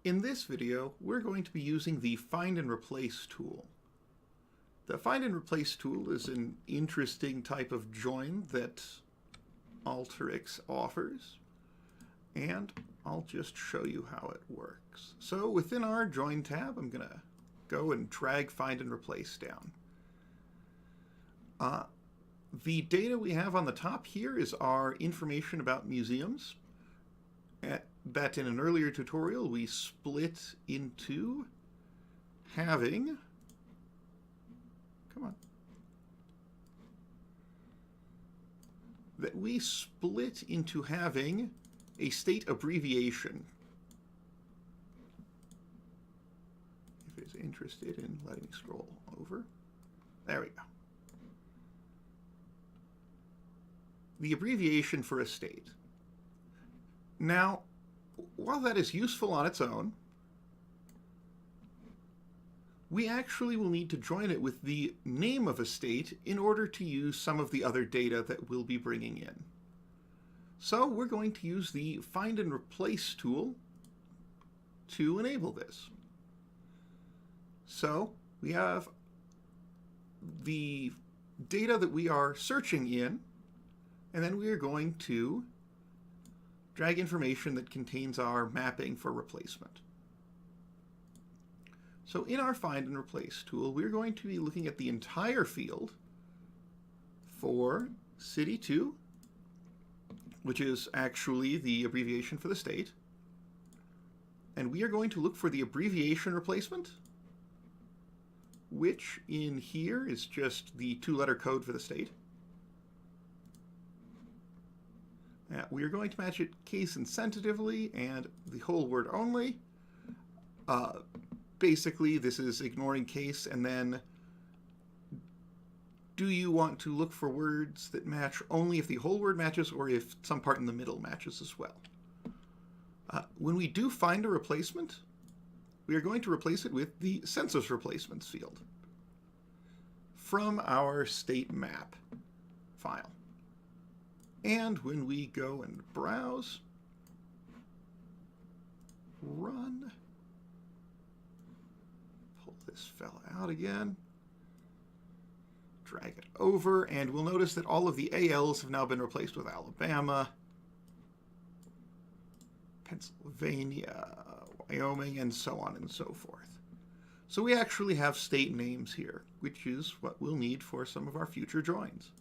In this video, we're going to be using the Find and Replace tool. The Find and Replace tool is an interesting type of join that Alteryx offers, and I'll just show you how it works. So within our Join tab, I'm going to go and drag Find and Replace down. The data we have on the top here is our information about museums. That in an earlier tutorial we split into having, that we split into having a state abbreviation. If it's interested in letting me scroll over. There we go. The abbreviation for a state. Now, while that is useful on its own, we actually will need to join it with the name of a state in order to use some of the other data that we'll be bringing in. So we're going to use the Find and Replace tool to enable this. So we have the data that we are searching in, and then we are going to drag information that contains our mapping for replacement. So in our Find and Replace tool, we're going to be looking at the entire field for City 2, which is actually the abbreviation for the state. And we are going to look for the abbreviation replacement, which in here is just the two-letter code for the state. We are going to match it case insensitively and the whole word only. Basically, this is ignoring case, and then do you want to look for words that match only if the whole word matches or if some part in the middle matches as well? When we do find a replacement, we are going to replace it with the census replacements field from our state map file. And when we go and browse, run, pull this fella out again, drag it over, and we'll notice that all of the ALs have now been replaced with Alabama, Pennsylvania, Wyoming, and so on and so forth. So we actually have state names here, which is what we'll need for some of our future joins.